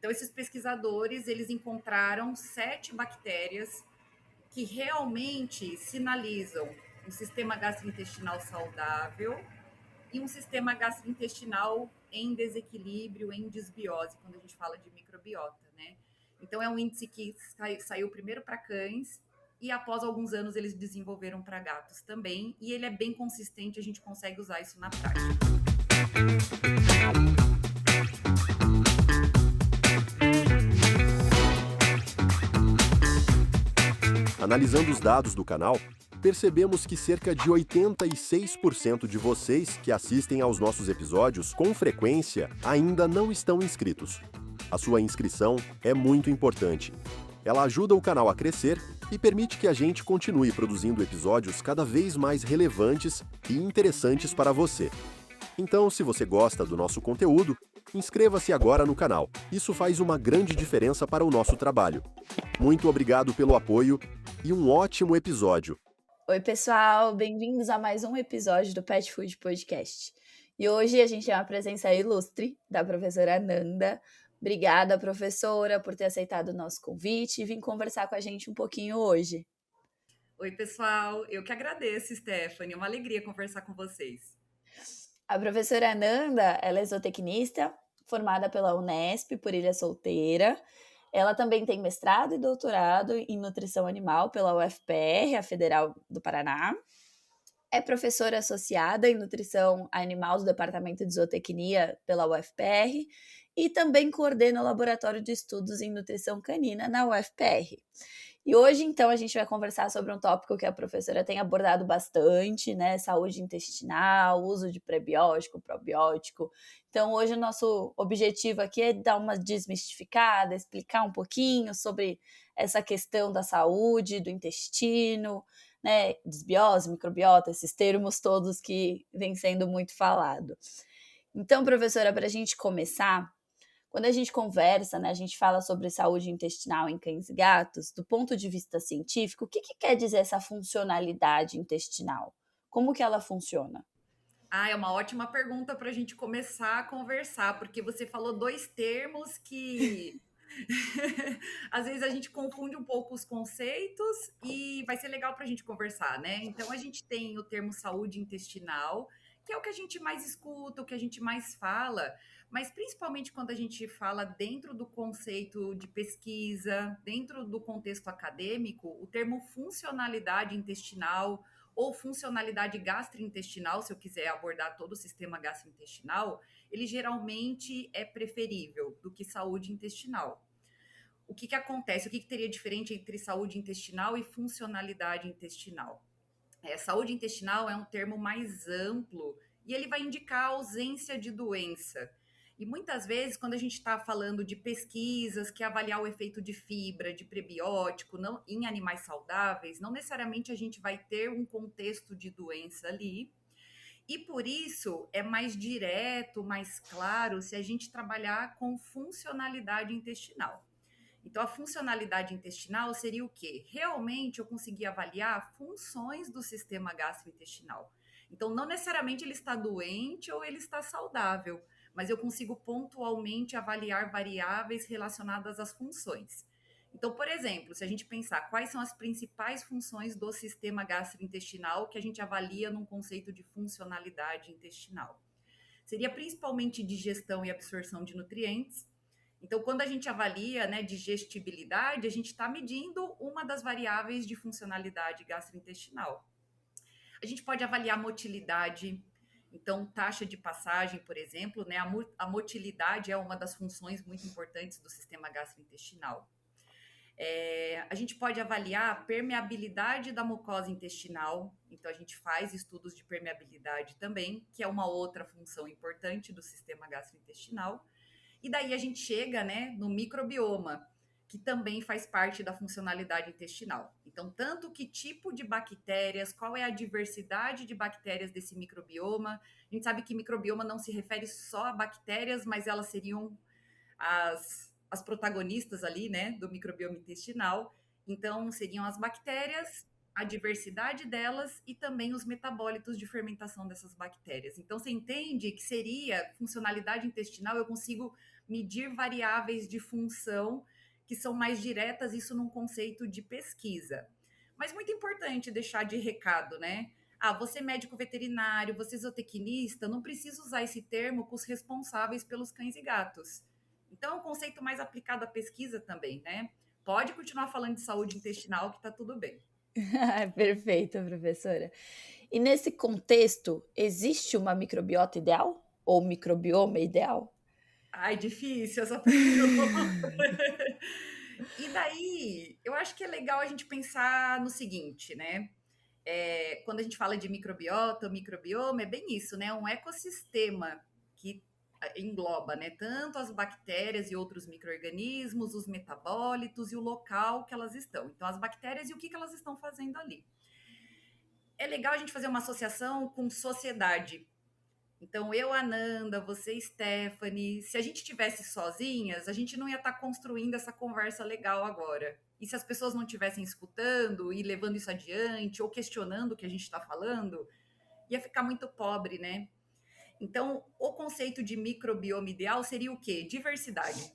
Então, esses pesquisadores, eles encontraram 7 bactérias que realmente sinalizam um sistema gastrointestinal saudável e um sistema gastrointestinal em desequilíbrio, em desbiose, quando a gente fala de microbiota, né? Então, é um índice que saiu primeiro para cães e após alguns anos eles desenvolveram para gatos também, e ele é bem consistente, a gente consegue usar isso na prática. Analisando os dados do canal, percebemos que cerca de 86% de vocês que assistem aos nossos episódios com frequência ainda não estão inscritos. A sua inscrição é muito importante. Ela ajuda o canal a crescer e permite que a gente continue produzindo episódios cada vez mais relevantes e interessantes para você. Então, se você gosta do nosso conteúdo, inscreva-se agora no canal. Isso faz uma grande diferença para o nosso trabalho. Muito obrigado pelo apoio e um ótimo episódio. Oi, pessoal, bem-vindos a mais um episódio do Pet Food Podcast. E hoje a gente tem uma presença ilustre da professora Nanda. Obrigada, professora, por ter aceitado o nosso convite e vir conversar com a gente um pouquinho hoje. Oi, pessoal, eu que agradeço, Stephanie, é uma alegria conversar com vocês. A professora Nanda, ela é zootecnista, formada pela Unesp por Ilha Solteira. Ela também tem mestrado e doutorado em nutrição animal pela UFPR, a Federal do Paraná. É professora associada em nutrição animal do Departamento de Zootecnia pela UFPR e também coordena o Laboratório de Estudos em Nutrição Canina na UFPR. E hoje, então, a gente vai conversar sobre um tópico que a professora tem abordado bastante, né? Saúde intestinal, uso de prebiótico, probiótico. Então, hoje o nosso objetivo aqui é dar uma desmistificada, explicar um pouquinho sobre essa questão da saúde, do intestino, né? Desbiose, microbiota, esses termos todos que vêm sendo muito falados. Então, professora, para a gente começar, quando a gente conversa, né, a gente fala sobre saúde intestinal em cães e gatos, do ponto de vista científico, o que quer dizer essa funcionalidade intestinal? Como que ela funciona? É uma ótima pergunta para a gente começar a conversar, porque você falou 2 termos que às vezes a gente confunde um pouco os conceitos e vai ser legal para a gente conversar, né? Então, a gente tem o termo saúde intestinal, que é o que a gente mais escuta, o que a gente mais fala, mas principalmente quando a gente fala dentro do conceito de pesquisa, dentro do contexto acadêmico, o termo funcionalidade intestinal ou funcionalidade gastrointestinal, se eu quiser abordar todo o sistema gastrointestinal, ele geralmente é preferível do que saúde intestinal. O que acontece? O que teria diferente entre saúde intestinal e funcionalidade intestinal? Saúde intestinal é um termo mais amplo e ele vai indicar a ausência de doença. E muitas vezes, quando a gente está falando de pesquisas que avaliar o efeito de fibra, de prebiótico não, em animais saudáveis, não necessariamente a gente vai ter um contexto de doença ali. E por isso é mais direto, mais claro, se a gente trabalhar com funcionalidade intestinal. Então, a funcionalidade intestinal seria o quê? Realmente eu conseguir avaliar funções do sistema gastrointestinal. Então, não necessariamente ele está doente ou ele está saudável, mas eu consigo pontualmente avaliar variáveis relacionadas às funções. Então, por exemplo, se a gente pensar quais são as principais funções do sistema gastrointestinal que a gente avalia num conceito de funcionalidade intestinal, seria principalmente digestão e absorção de nutrientes. Então, quando a gente avalia, né, digestibilidade, a gente está medindo uma das variáveis de funcionalidade gastrointestinal. A gente pode avaliar motilidade, então taxa de passagem, por exemplo, né, a motilidade é uma das funções muito importantes do sistema gastrointestinal. A gente pode avaliar a permeabilidade da mucosa intestinal, então a gente faz estudos de permeabilidade também, que é uma outra função importante do sistema gastrointestinal. E daí a gente chega, né, no microbioma, que também faz parte da funcionalidade intestinal. Então, tanto que tipo de bactérias, qual é a diversidade de bactérias desse microbioma. A gente sabe que microbioma não se refere só a bactérias, mas elas seriam as protagonistas ali, né, do microbioma intestinal. Então, seriam as bactérias, a diversidade delas e também os metabólitos de fermentação dessas bactérias. Então, você entende que seria funcionalidade intestinal, eu consigo medir variáveis de função que são mais diretas, isso num conceito de pesquisa. Mas muito importante deixar de recado, né? Você é médico veterinário, você é zootecnista, não precisa usar esse termo com os responsáveis pelos cães e gatos. Então, é um conceito mais aplicado à pesquisa também, né? Pode continuar falando de saúde intestinal, que está tudo bem. Perfeito, professora. E nesse contexto, existe uma microbiota ideal? Ou microbioma ideal? Ai, difícil essa pergunta. E daí, eu acho que é legal a gente pensar no seguinte, né? Quando a gente fala de microbiota, microbioma, é bem isso, né? Um ecossistema que engloba, né, tanto as bactérias e outros micro-organismos, os metabólitos e o local que elas estão. Então, as bactérias e o que elas estão fazendo ali. É legal a gente fazer uma associação com sociedade. Então, eu, Ananda, você, Stephanie, se a gente tivesse sozinhas, a gente não ia estar construindo essa conversa legal agora. E se as pessoas não estivessem escutando e levando isso adiante, ou questionando o que a gente está falando, ia ficar muito pobre, né? Então, o conceito de microbioma ideal seria o quê? Diversidade.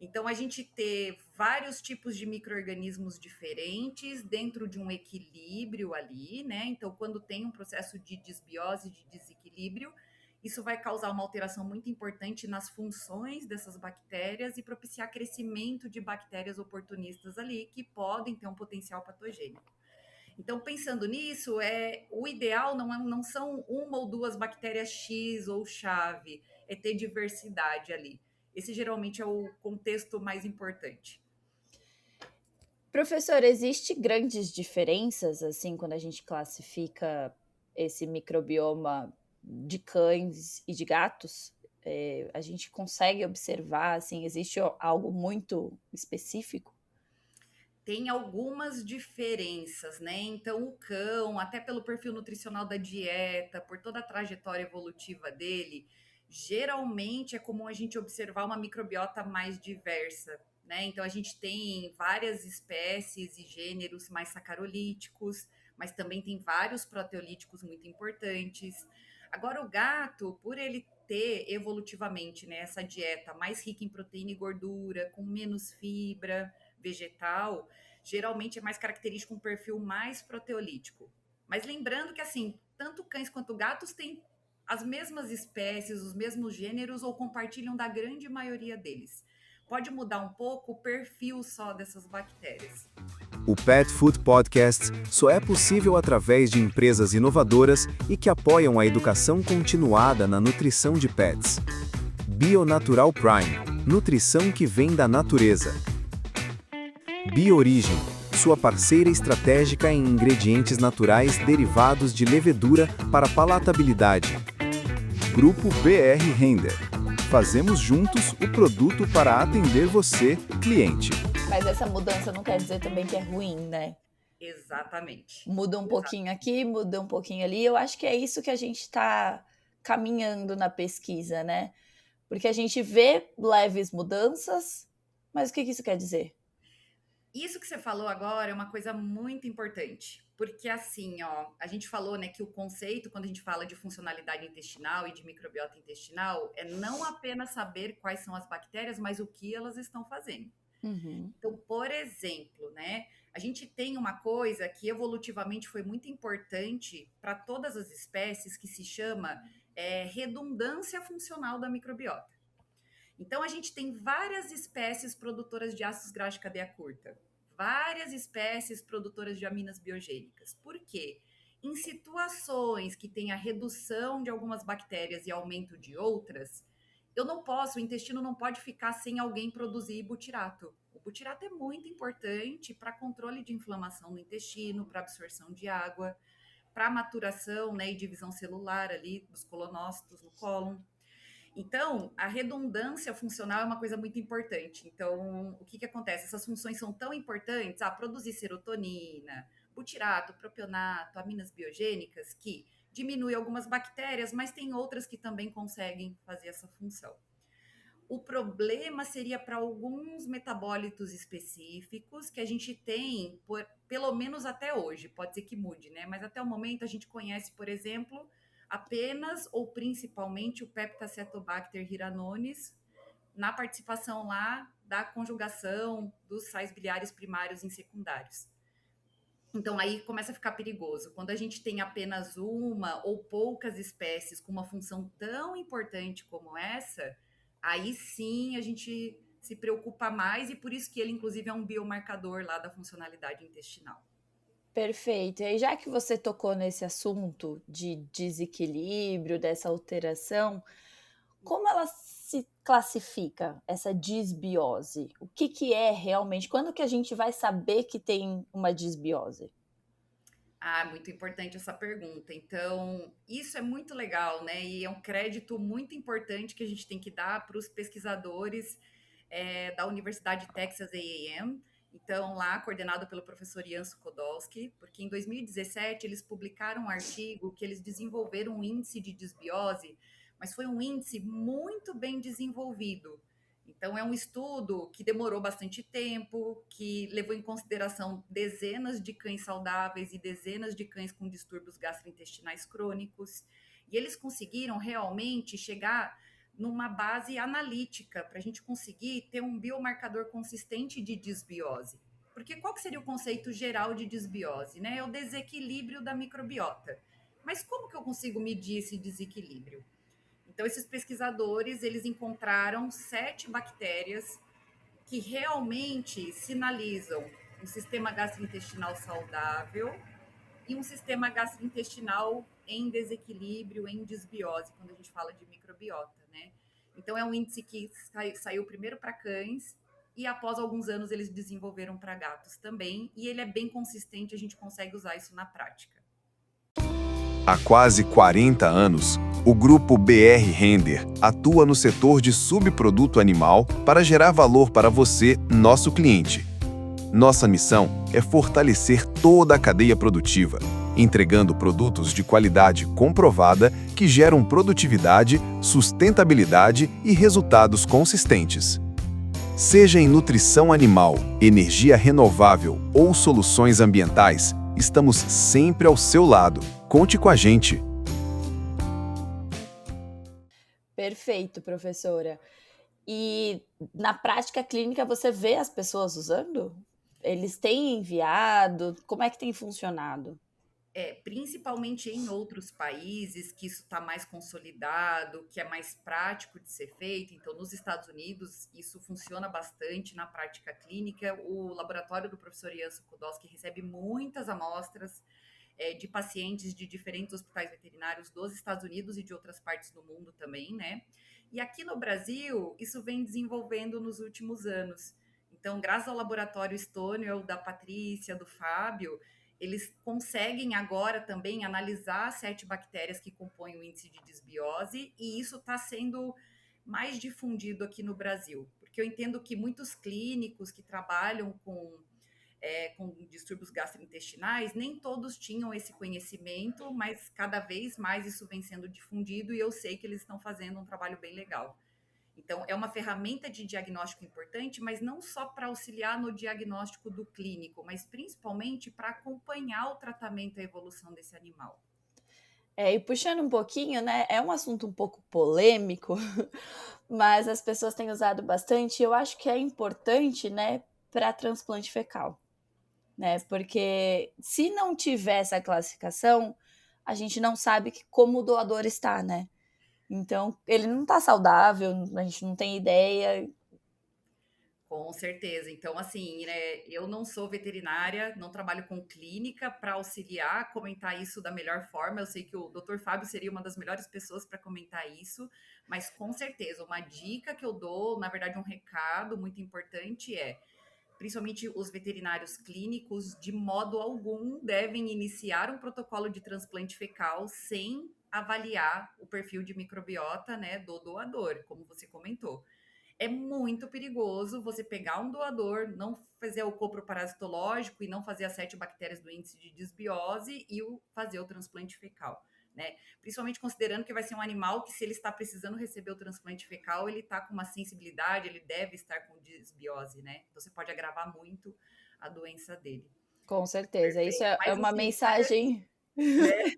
Então, a gente ter vários tipos de micro-organismos diferentes dentro de um equilíbrio ali, né? Então, quando tem um processo de desbiose, de desequilíbrio, isso vai causar uma alteração muito importante nas funções dessas bactérias e propiciar crescimento de bactérias oportunistas ali, que podem ter um potencial patogênico. Então, pensando nisso, o ideal não são uma ou duas bactérias X ou chave, é ter diversidade ali. Esse geralmente é o contexto mais importante. Professor, existe grandes diferenças, assim, quando a gente classifica esse microbioma de cães e de gatos? A gente consegue observar, assim, existe algo muito específico? Tem algumas diferenças, né? Então, o cão, até pelo perfil nutricional da dieta, por toda a trajetória evolutiva dele, geralmente é comum a gente observar uma microbiota mais diversa, né? Então, a gente tem várias espécies e gêneros mais sacarolíticos, mas também tem vários proteolíticos muito importantes. Agora, o gato, por ele ter evolutivamente, né, essa dieta mais rica em proteína e gordura, com menos fibra vegetal, geralmente é mais característico um perfil mais proteolítico. Mas lembrando que, assim, tanto cães quanto gatos têm as mesmas espécies, os mesmos gêneros ou compartilham da grande maioria deles. Pode mudar um pouco o perfil só dessas bactérias. O Pet Food Podcast só é possível através de empresas inovadoras e que apoiam a educação continuada na nutrição de pets. Bionatural Prime, nutrição que vem da natureza. Biorigem, sua parceira estratégica em ingredientes naturais derivados de levedura para palatabilidade. Grupo BR Render. Fazemos juntos o produto para atender você, cliente. Mas essa mudança não quer dizer também que é ruim, né? Exatamente. Muda um pouquinho aqui, muda um pouquinho ali. Eu acho que é isso que a gente está caminhando na pesquisa, né? Porque a gente vê leves mudanças, mas o que isso quer dizer? Isso que você falou agora é uma coisa muito importante, porque assim, a gente falou, né, que o conceito, quando a gente fala de funcionalidade intestinal e de microbiota intestinal, é não apenas saber quais são as bactérias, mas o que elas estão fazendo. Uhum. Então, por exemplo, né, a gente tem uma coisa que evolutivamente foi muito importante para todas as espécies, que se chama redundância funcional da microbiota. Então, a gente tem várias espécies produtoras de ácidos graxos de cadeia curta, várias espécies produtoras de aminas biogênicas. Por quê? Em situações que tem a redução de algumas bactérias e aumento de outras, o intestino não pode ficar sem alguém produzir butirato. O butirato é muito importante para controle de inflamação no intestino, para absorção de água, para maturação, né, e divisão celular ali dos colonócitos no cólon. Então, a redundância funcional é uma coisa muito importante. Então, o que acontece? Essas funções são tão importantes, produzir serotonina, butirato, propionato, aminas biogênicas, que diminui algumas bactérias, mas tem outras que também conseguem fazer essa função. O problema seria para alguns metabólitos específicos que a gente tem, pelo menos até hoje, pode ser que mude, né? Mas até o momento a gente conhece, por exemplo, apenas ou principalmente o Peptacetobacter hiranonis na participação lá da conjugação dos sais biliares primários em secundários. Então, aí começa a ficar perigoso. Quando a gente tem apenas uma ou poucas espécies com uma função tão importante como essa, aí sim a gente se preocupa mais e por isso que ele, inclusive, é um biomarcador lá da funcionalidade intestinal. Perfeito. E aí, já que você tocou nesse assunto de desequilíbrio, dessa alteração, como ela se classifica, essa disbiose? O que é realmente? Quando que a gente vai saber que tem uma disbiose? Ah, muito importante essa pergunta. Então, isso é muito legal, né? E é um crédito muito importante que a gente tem que dar para os pesquisadores da Universidade Texas A&M. Então, lá, coordenado pelo professor Jan Suchodolski, porque em 2017 eles publicaram um artigo que eles desenvolveram um índice de disbiose, mas foi um índice muito bem desenvolvido. Então, é um estudo que demorou bastante tempo, que levou em consideração dezenas de cães saudáveis e dezenas de cães com distúrbios gastrointestinais crônicos. E eles conseguiram realmente chegar numa base analítica para a gente conseguir ter um biomarcador consistente de disbiose. Porque qual que seria o conceito geral de disbiose? Né? É o desequilíbrio da microbiota. Mas como que eu consigo medir esse desequilíbrio? Então, esses pesquisadores, eles encontraram 7 bactérias que realmente sinalizam um sistema gastrointestinal saudável e um sistema gastrointestinal em desequilíbrio, em desbiose, quando a gente fala de microbiota, né? Então, é um índice que saiu primeiro para cães e após alguns anos eles desenvolveram para gatos também, e ele é bem consistente, a gente consegue usar isso na prática. Há quase 40 anos, o grupo BR Render atua no setor de subproduto animal para gerar valor para você, nosso cliente. Nossa missão é fortalecer toda a cadeia produtiva, entregando produtos de qualidade comprovada que geram produtividade, sustentabilidade e resultados consistentes. Seja em nutrição animal, energia renovável ou soluções ambientais, estamos sempre ao seu lado. Conte com a gente. Perfeito, professora. E na prática clínica você vê as pessoas usando? Eles têm enviado? Como é que tem funcionado? Principalmente em outros países que isso está mais consolidado, que é mais prático de ser feito. Então, nos Estados Unidos, isso funciona bastante na prática clínica. O laboratório do professor Jan Suchodolski recebe muitas amostras de pacientes de diferentes hospitais veterinários dos Estados Unidos e de outras partes do mundo também, né? E aqui no Brasil, isso vem desenvolvendo nos últimos anos. Então, graças ao laboratório Stonewall, da Patrícia, do Fábio, eles conseguem agora também analisar as 7 bactérias que compõem o índice de disbiose, e isso está sendo mais difundido aqui no Brasil, porque eu entendo que muitos clínicos que trabalham com distúrbios gastrointestinais, nem todos tinham esse conhecimento, mas cada vez mais isso vem sendo difundido e eu sei que eles estão fazendo um trabalho bem legal. Então, é uma ferramenta de diagnóstico importante, mas não só para auxiliar no diagnóstico do clínico, mas principalmente para acompanhar o tratamento e a evolução desse animal. E puxando um pouquinho, né, é um assunto um pouco polêmico, mas as pessoas têm usado bastante, e eu acho que é importante, né, para transplante fecal, né, porque se não tiver essa classificação, a gente não sabe como o doador está, né, então ele não está saudável, a gente não tem ideia. Com certeza. Então, assim, né, eu não sou veterinária, não trabalho com clínica para auxiliar, comentar isso da melhor forma. Eu sei que o Dr. Fábio seria uma das melhores pessoas para comentar isso, mas com certeza, uma dica que eu dou, na verdade, um recado muito importante principalmente os veterinários clínicos, de modo algum devem iniciar um protocolo de transplante fecal sem avaliar o perfil de microbiota, né, do doador, como você comentou. É muito perigoso você pegar um doador, não fazer o copro parasitológico e não fazer as 7 bactérias do índice de disbiose e fazer o transplante fecal, né? Principalmente considerando que vai ser um animal que, se ele está precisando receber o transplante fecal, ele está com uma sensibilidade, ele deve estar com disbiose, né? Então, você pode agravar muito a doença dele. Com certeza, isso Perfeito. é Mas, uma assim, mensagem. né?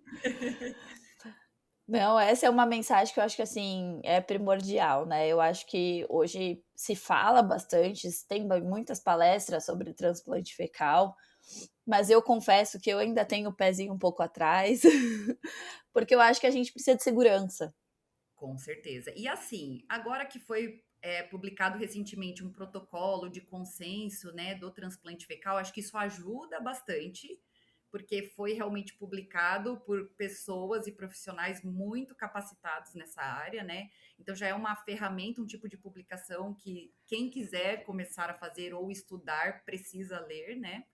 Não, essa é uma mensagem que eu acho que, assim, é primordial, né. Eu acho que hoje se fala bastante, tem muitas palestras sobre transplante fecal, mas eu confesso que eu ainda tenho o pezinho um pouco atrás, porque eu acho que a gente precisa de segurança. Com certeza. E assim, agora que foi publicado recentemente um protocolo de consenso, né, do transplante fecal, acho que isso ajuda bastante, porque foi realmente publicado por pessoas e profissionais muito capacitados nessa área, né? Então já é uma ferramenta, um tipo de publicação que quem quiser começar a fazer ou estudar precisa ler, né?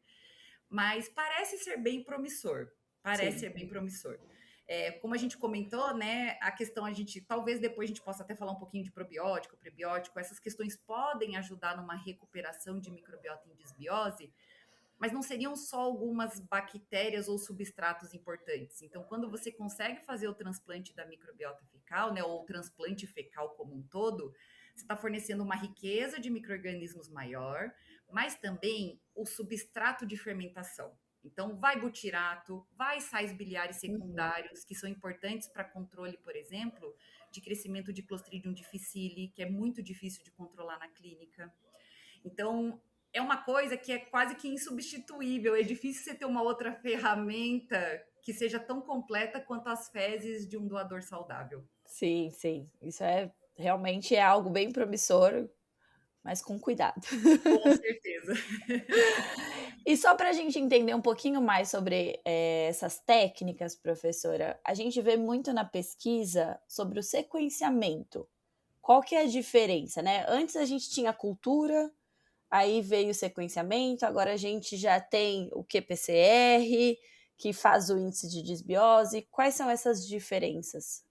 Mas parece ser bem promissor. Parece Sim. ser bem promissor. Como a gente comentou, né, a questão a gente, talvez depois a gente possa até falar um pouquinho de probiótico, prebiótico, essas questões podem ajudar numa recuperação de microbiota em desbiose, mas não seriam só algumas bactérias ou substratos importantes. Então, quando você consegue fazer o transplante da microbiota fecal, né, ou o transplante fecal como um todo, você está fornecendo uma riqueza de micro-organismos maior, mas também o substrato de fermentação. Então, vai butirato, vai sais biliares Uhum. secundários, que são importantes para controle, por exemplo, de crescimento de Clostridium difficile, que é muito difícil de controlar na clínica. Então, é uma coisa que é quase que insubstituível. É difícil você ter uma outra ferramenta que seja tão completa quanto as fezes de um doador saudável. Sim, sim. Isso é realmente é algo bem promissor, mas com cuidado. Com certeza. E só para a gente entender um pouquinho mais sobre, essas técnicas, professora, a gente vê muito na pesquisa sobre o sequenciamento. Qual que é a diferença, né? Antes a gente tinha cultura, aí veio o sequenciamento, agora a gente já tem o qPCR, que faz o índice de desbiose. Quais são essas diferenças?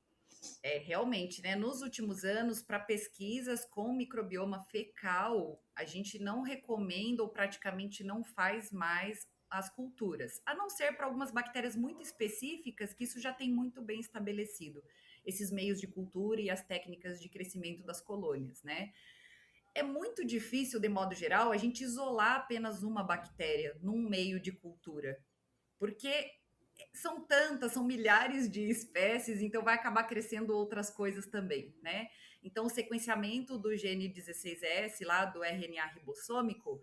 Realmente, né? Nos últimos anos, para pesquisas com microbioma fecal, a gente não recomenda ou praticamente não faz mais as culturas, a não ser para algumas bactérias muito específicas, que isso já tem muito bem estabelecido, esses meios de cultura e as técnicas de crescimento das colônias, né? É muito difícil, de modo geral, a gente isolar apenas uma bactéria num meio de cultura, porque são tantas, são milhares de espécies, então vai acabar crescendo outras coisas também, né? Então, o sequenciamento do gene 16S, lá do RNA ribossômico,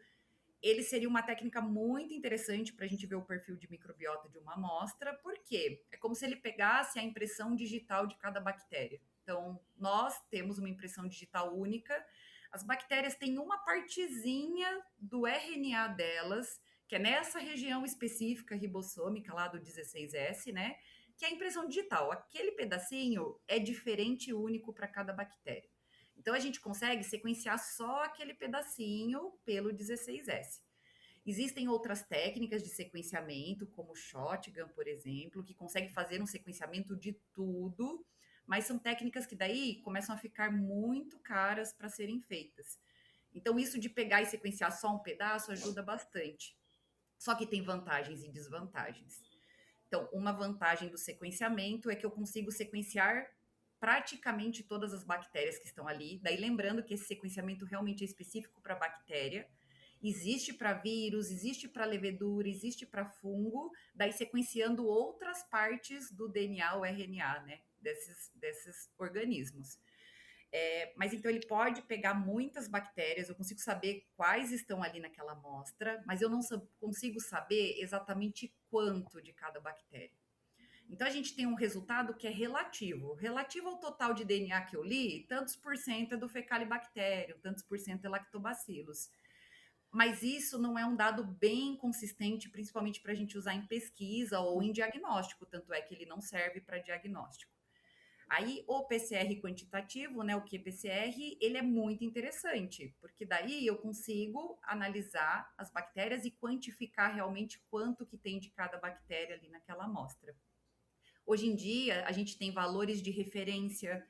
ele seria uma técnica muito interessante para a gente ver o perfil de microbiota de uma amostra, porque é como se ele pegasse a impressão digital de cada bactéria. Então, nós temos uma impressão digital única, as bactérias têm uma partezinha do RNA delas, que é nessa região específica ribossômica lá do 16S, né? Que é a impressão digital. Aquele pedacinho é diferente e único para cada bactéria. Então a gente consegue sequenciar só aquele pedacinho pelo 16S. Existem outras técnicas de sequenciamento, como o shotgun, por exemplo, que consegue fazer um sequenciamento de tudo, mas são técnicas que daí começam a ficar muito caras para serem feitas. Então, isso de pegar e sequenciar só um pedaço ajuda bastante. Só que tem vantagens e desvantagens. Então, uma vantagem do sequenciamento é que eu consigo sequenciar praticamente todas as bactérias que estão ali. Daí, lembrando que esse sequenciamento realmente é específico para bactéria. Existe para vírus, existe para levedura, existe para fungo. Daí, sequenciando outras partes do DNA ou RNA, né? Desses organismos. Mas então ele pode pegar muitas bactérias, eu consigo saber quais estão ali naquela amostra, mas eu não consigo saber exatamente quanto de cada bactéria. Então a gente tem um resultado que é relativo. Relativo ao total de DNA que eu li, tantos por cento é do fecalibacterium, tantos por cento é lactobacillus. Mas isso não é um dado bem consistente, principalmente para a gente usar em pesquisa ou em diagnóstico, tanto é que ele não serve para diagnóstico. Aí o PCR quantitativo, né, o qPCR, ele é muito interessante, porque daí eu consigo analisar as bactérias e quantificar realmente quanto que tem de cada bactéria ali naquela amostra. Hoje em dia, a gente tem valores de referência.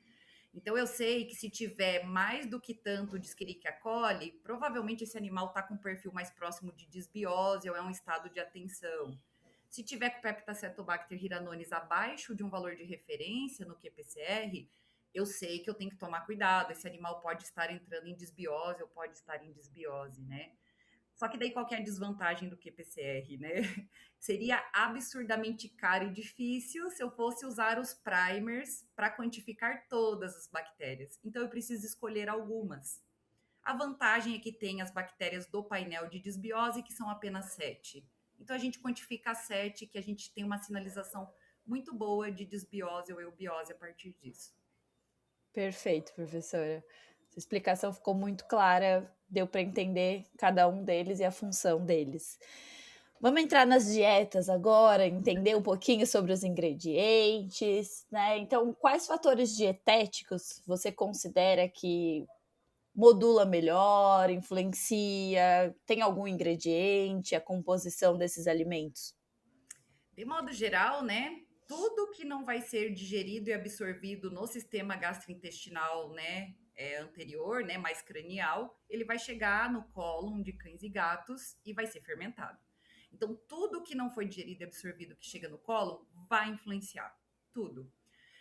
Então, eu sei que se tiver mais do que tanto de Escherichia coli, provavelmente esse animal está com um perfil mais próximo de disbiose ou é um estado de atenção. Se tiver com Peptacetobacter hiranonis abaixo de um valor de referência no qPCR, eu sei que eu tenho que tomar cuidado. Esse animal pode estar entrando em disbiose ou pode estar em disbiose, né? Só que daí qual que é a desvantagem do qPCR, né? Seria absurdamente caro e difícil se eu fosse usar os primers para quantificar todas as bactérias. Então eu preciso escolher algumas. A vantagem é que tem as bactérias do painel de desbiose, que são apenas 7. Então a gente quantifica as 7, que a gente tem uma sinalização muito boa de desbiose ou eubiose a partir disso. Perfeito, professora. Sua explicação ficou muito clara, deu para entender cada um deles e a função deles. Vamos entrar nas dietas agora, entender um pouquinho sobre os ingredientes, né? Então, quais fatores dietéticos você considera que modula melhor, influencia? Tem algum ingrediente, a composição desses alimentos? De modo geral, né? Tudo que não vai ser digerido e absorvido no sistema gastrointestinal, né, anterior, né, mais cranial, ele vai chegar no cólon de cães e gatos e vai ser fermentado. Então, tudo que não foi digerido e absorvido que chega no cólon vai influenciar. Tudo.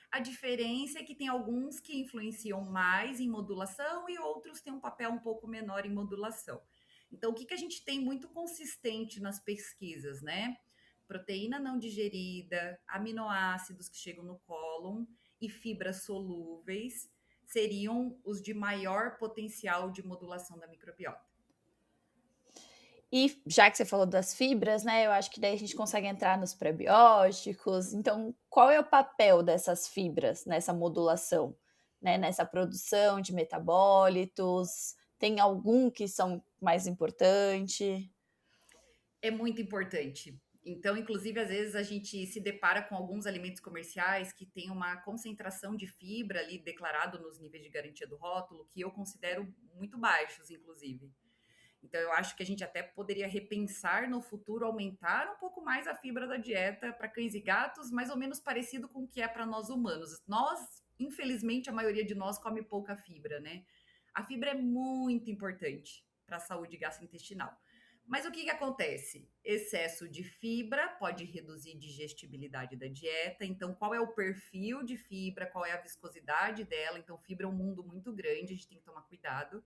A diferença é que tem alguns que influenciam mais em modulação e outros têm um papel um pouco menor em modulação. Então, o que a gente tem muito consistente nas pesquisas, né? Proteína não digerida, aminoácidos que chegam no cólon e fibras solúveis seriam os de maior potencial de modulação da microbiota. E já que você falou das fibras, né, eu acho que daí a gente consegue entrar nos prebióticos. Então, qual é o papel dessas fibras nessa modulação, né, nessa produção de metabólitos? Tem algum que são mais importante? É muito importante. Então, inclusive, às vezes a gente se depara com alguns alimentos comerciais que têm uma concentração de fibra ali declarado nos níveis de garantia do rótulo, que eu considero muito baixos, inclusive. Então, eu acho que a gente até poderia repensar no futuro, aumentar um pouco mais a fibra da dieta para cães e gatos, mais ou menos parecido com o que é para nós humanos. Nós, infelizmente, a maioria de nós come pouca fibra, né? A fibra é muito importante para a saúde gastrointestinal. Mas o que acontece? Excesso de fibra pode reduzir digestibilidade da dieta. Então, qual é o perfil de fibra? Qual é a viscosidade dela? Então, fibra é um mundo muito grande, a gente tem que tomar cuidado.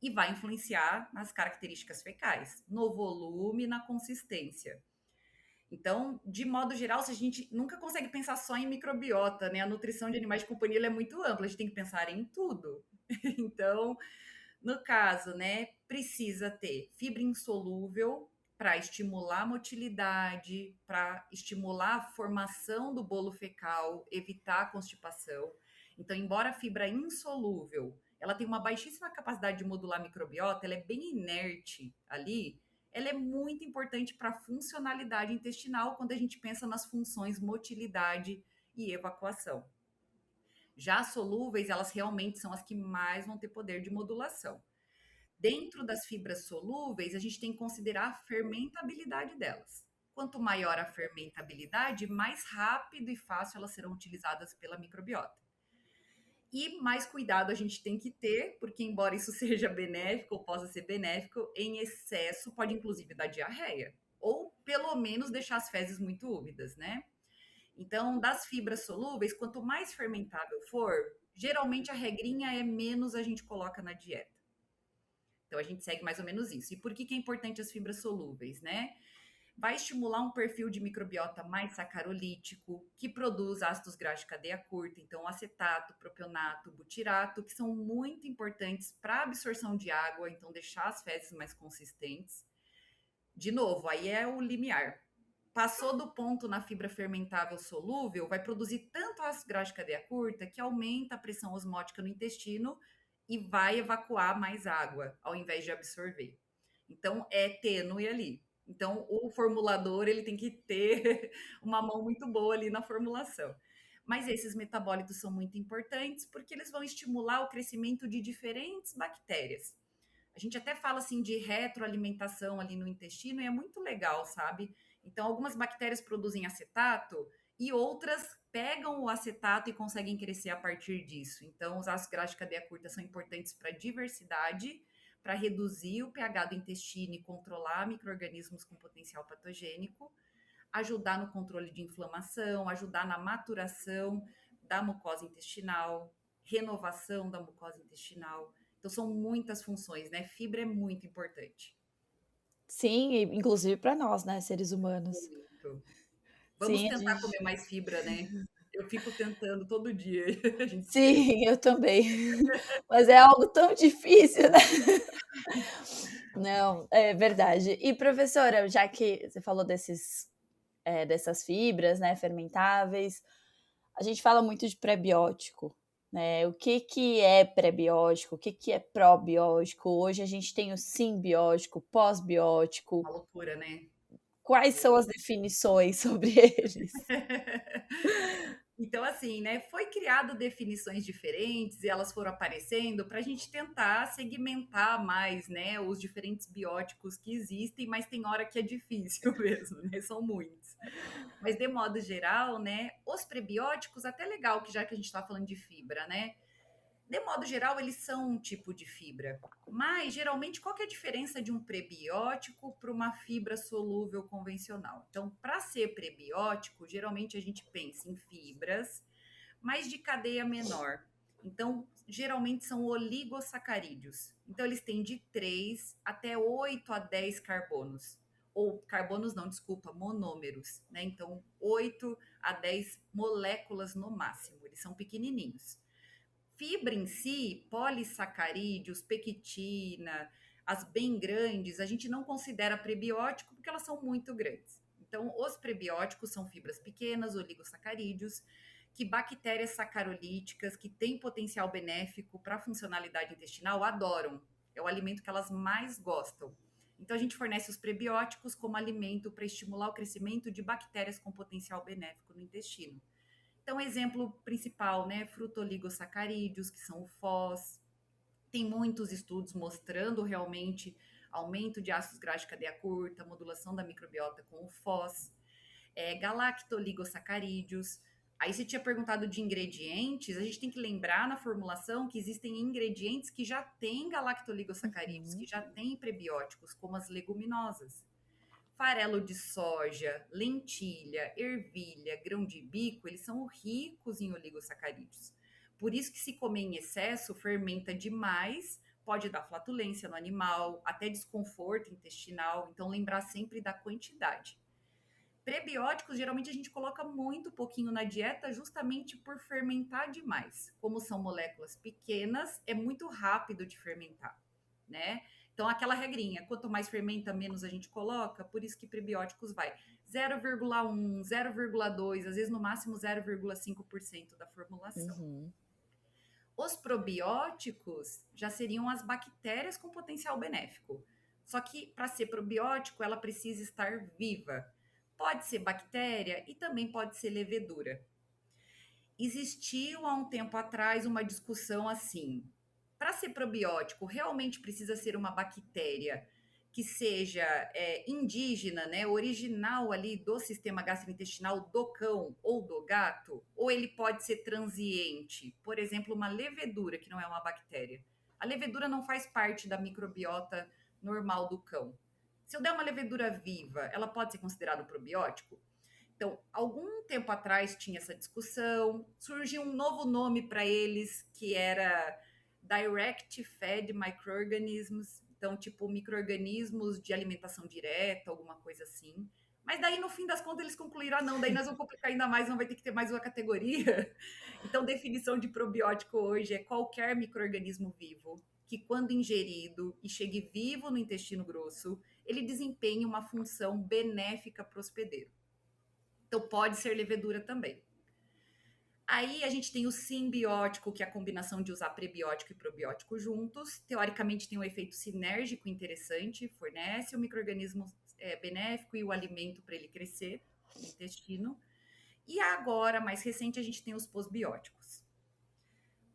E vai influenciar nas características fecais, no volume, na consistência. Então, de modo geral, se a gente nunca consegue pensar só em microbiota, né? A nutrição de animais de companhia é muito ampla, a gente tem que pensar em tudo. Então, no caso, né, precisa ter fibra insolúvel para estimular a motilidade, para estimular a formação do bolo fecal, evitar a constipação. Então, embora a fibra insolúvel, ela tem uma baixíssima capacidade de modular a microbiota, ela é bem inerte ali, ela é muito importante para a funcionalidade intestinal quando a gente pensa nas funções motilidade e evacuação. Já as solúveis, elas realmente são as que mais vão ter poder de modulação. Dentro das fibras solúveis, a gente tem que considerar a fermentabilidade delas. Quanto maior a fermentabilidade, mais rápido e fácil elas serão utilizadas pela microbiota. E mais cuidado a gente tem que ter, porque embora isso seja benéfico ou possa ser benéfico, em excesso pode inclusive dar diarreia, ou pelo menos deixar as fezes muito úmidas, né? Então, das fibras solúveis, quanto mais fermentável for, geralmente a regrinha é menos a gente coloca na dieta. Então, a gente segue mais ou menos isso. E por que é importante as fibras solúveis, né? Vai estimular um perfil de microbiota mais sacarolítico, que produz ácidos graxos de cadeia curta, então acetato, propionato, butirato, que são muito importantes para a absorção de água, então deixar as fezes mais consistentes. De novo, aí é o limiar. Passou do ponto na fibra fermentável solúvel, vai produzir tanto ácido graxo de cadeia curta que aumenta a pressão osmótica no intestino e vai evacuar mais água, ao invés de absorver. Então, é tênue ali. Então, o formulador ele tem que ter uma mão muito boa ali na formulação. Mas esses metabólitos são muito importantes porque eles vão estimular o crescimento de diferentes bactérias. A gente até fala assim de retroalimentação ali no intestino e é muito legal, sabe? Então, algumas bactérias produzem acetato e outras pegam o acetato e conseguem crescer a partir disso. Então, os ácidos graxos de cadeia curta são importantes para a diversidade, para reduzir o pH do intestino e controlar micro-organismos com potencial patogênico, ajudar no controle de inflamação, ajudar na maturação da mucosa intestinal, renovação da mucosa intestinal. Então, são muitas funções, né? Fibra é muito importante. Sim, inclusive para nós, né, seres humanos. Muito. Vamos Sim, a tentar gente comer mais fibra, né? Eu fico tentando todo dia, a gente esquece. sim, eu também. Mas é algo tão difícil, né. Não, é verdade. E professora, já que você falou dessas fibras, né, fermentáveis, a gente fala muito de prebiótico, né, o que que é prebiótico, o que que é probiótico? Hoje a gente tem o simbiótico, pós-biótico, Uma loucura, né? quais são as definições sobre eles? Então, assim, né, foi criado definições diferentes e elas foram aparecendo para a gente tentar segmentar mais, né, os diferentes bióticos que existem, mas tem hora que é difícil mesmo, né? São muitos. Mas de modo geral, né, os prebióticos, até legal que já que a gente está falando de fibra, né? De modo geral, eles são um tipo de fibra. Mas, geralmente, qual que é a diferença de um prebiótico para uma fibra solúvel convencional? Então, para ser prebiótico, geralmente a gente pensa em fibras, mas de cadeia menor. Então, geralmente são oligosacarídeos. Então, eles têm de 3 até 8 a 10 carbonos. Ou carbonos não, desculpa, monômeros, né? Então, 8 a 10 moléculas no máximo. Eles são pequenininhos. Fibra em si, polissacarídeos, pectina, as bem grandes, a gente não considera prebiótico porque elas são muito grandes. Então, os prebióticos são fibras pequenas, oligosacarídeos, que bactérias sacarolíticas, que têm potencial benéfico para a funcionalidade intestinal, adoram. É o alimento que elas mais gostam. Então, a gente fornece os prebióticos como alimento para estimular o crescimento de bactérias com potencial benéfico no intestino. Então, exemplo principal, né? Frutoligosacarídeos, que são o FOS. Tem muitos estudos mostrando realmente aumento de ácidos graxos de cadeia curta, modulação da microbiota com o FOS. Galactoligosacarídeos. Aí você tinha perguntado de ingredientes, a gente tem que lembrar na formulação que existem ingredientes que já têm galactoligosacarídeos, que já têm prebióticos, como as leguminosas. Farelo de soja, lentilha, ervilha, grão de bico, eles são ricos em oligosacarídeos. Por isso que se comer em excesso, fermenta demais, pode dar flatulência no animal, até desconforto intestinal. Então, lembrar sempre da quantidade. Prebióticos, geralmente a gente coloca muito pouquinho na dieta justamente por fermentar demais. Como são moléculas pequenas, é muito rápido de fermentar, né? Então, aquela regrinha, quanto mais fermenta, menos a gente coloca, por isso que prebióticos vai 0,1, 0,2, às vezes no máximo 0,5% da formulação. Uhum. Os probióticos já seriam as bactérias com potencial benéfico. Só que para ser probiótico, ela precisa estar viva. Pode ser bactéria e também pode ser levedura. Existiu há um tempo atrás uma discussão assim: para ser probiótico, realmente precisa ser uma bactéria que seja indígena, né, original ali do sistema gastrointestinal do cão ou do gato, ou ele pode ser transiente, por exemplo, uma levedura que não é uma bactéria. A levedura não faz parte da microbiota normal do cão. Se eu der uma levedura viva, ela pode ser considerada um probiótico? Então, algum tempo atrás tinha essa discussão, surgiu um novo nome para eles, que era Direct Fed Microorganisms, então, tipo, micro-organismos de alimentação direta, alguma coisa assim. Mas daí, no fim das contas, eles concluíram, não, daí nós vamos complicar ainda mais, não vai ter que ter mais uma categoria. Então, definição de probiótico hoje é qualquer micro-organismo vivo que, quando ingerido e chegue vivo no intestino grosso, ele desempenha uma função benéfica para o hospedeiro. Então, pode ser levedura também. Aí a gente tem o simbiótico, que é a combinação de usar prebiótico e probiótico juntos. Teoricamente tem um efeito sinérgico interessante, fornece o micro-organismo benéfico e o alimento para ele crescer no intestino. E agora, mais recente, a gente tem os posbióticos.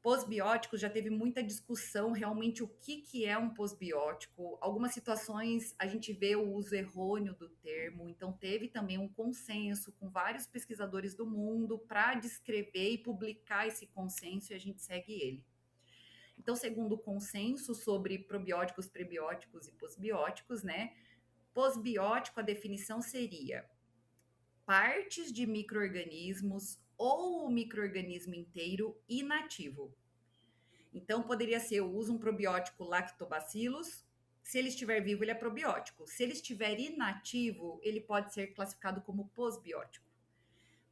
Pós-bióticos já teve muita discussão realmente o que é um pós-biótico. Algumas situações a gente vê o uso errôneo do termo, então teve também um consenso com vários pesquisadores do mundo para descrever e publicar esse consenso e a gente segue ele. Então, segundo o consenso sobre probióticos, prebióticos e pós-bióticos, né? Pós-biótico, a definição seria partes de micro-organismos ou o micro-organismo inteiro inativo. Então, poderia ser, eu uso um probiótico lactobacillus Se ele estiver vivo, ele é probiótico. Se ele estiver inativo, ele pode ser classificado como posbiótico.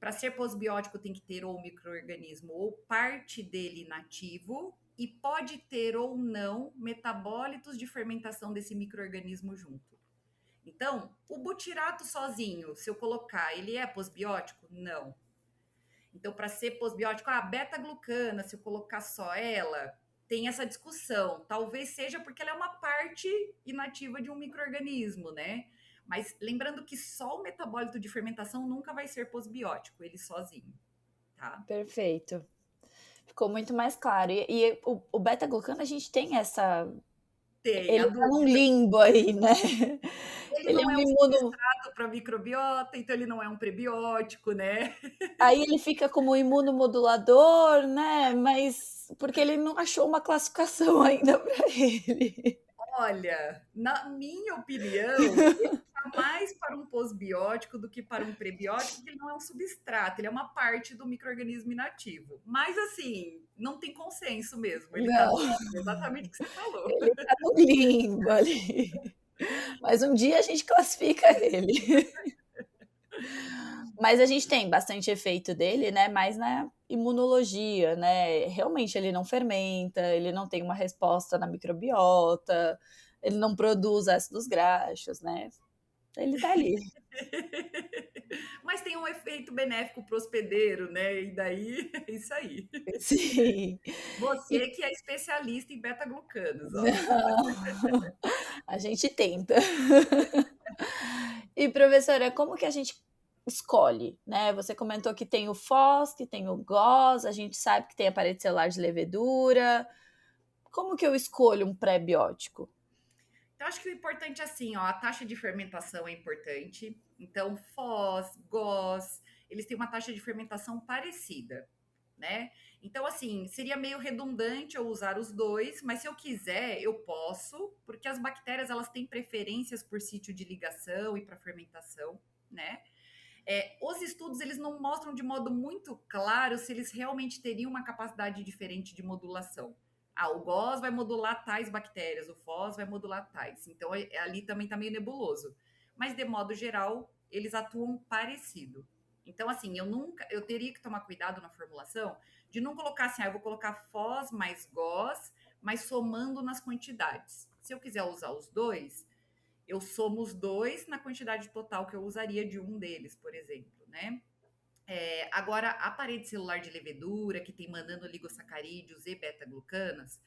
Para ser posbiótico, tem que ter ou micro-organismo ou parte dele inativo e pode ter ou não metabólitos de fermentação desse micro-organismo junto. Então, o butirato sozinho, se eu colocar, ele é posbiótico? Não. Então, para ser posbiótico, a beta-glucana, se eu colocar só ela, tem essa discussão. Talvez seja porque ela é uma parte inativa de um micro-organismo, né? Mas lembrando que só o metabólito de fermentação nunca vai ser posbiótico, ele sozinho, tá? Perfeito. Ficou muito mais claro. E o beta-glucano, a gente tem essa... Tem a Ele tá num dúvida. limbo aí, né? Ele Ele é não um é um imuno... substrato para microbiota, então ele não é um prebiótico, né? Aí ele fica como imunomodulador, né? Mas porque ele não achou uma classificação ainda para ele. Olha, na minha opinião, ele está mais para um posbiótico do que para um prebiótico, porque ele não é um substrato, ele é uma parte do micro-organismo inativo. Mas, assim, não tem consenso mesmo, ele está Não, exatamente o que você falou. ele tá no limbo ali. Mas um dia a gente classifica ele. Mas a gente tem bastante efeito dele, né? Mais na imunologia, né? Realmente ele não fermenta, ele não tem uma resposta na microbiota, ele não produz ácidos graxos, né? Ele tá ali. Mas tem um efeito benéfico para o hospedeiro, né? E daí é isso aí. Sim. E Você que é especialista em beta-glucanos, ó. não, a gente tenta. E, professora, como que a gente escolhe, né? Você comentou que tem o FOS, que tem o GOS, a gente sabe que tem a parede celular de levedura. Como que eu escolho um pré-biótico? Então, acho que o importante é assim, ó, a taxa de fermentação é importante. Então, Foz, Gós, eles têm uma taxa de fermentação parecida, né? Então, assim, seria meio redundante eu usar os dois, mas se eu quiser, eu posso, porque as bactérias, elas têm preferências por sítio de ligação e para fermentação, né? Os estudos, eles não mostram de modo muito claro se eles realmente teriam uma capacidade diferente de modulação. Ah, o GOS vai modular tais bactérias, o FOS vai modular tais. Então, ali também está meio nebuloso. Mas, de modo geral, eles atuam parecido. Então, assim, eu teria que tomar cuidado na formulação de não colocar assim, eu vou colocar FOS mais GOS, mas somando nas quantidades. Se eu quiser usar os dois, eu somo os dois na quantidade total que eu usaria de um deles, por exemplo, né? Agora, a parede celular de levedura, que tem mananoligossacarídeos e beta-glucanas,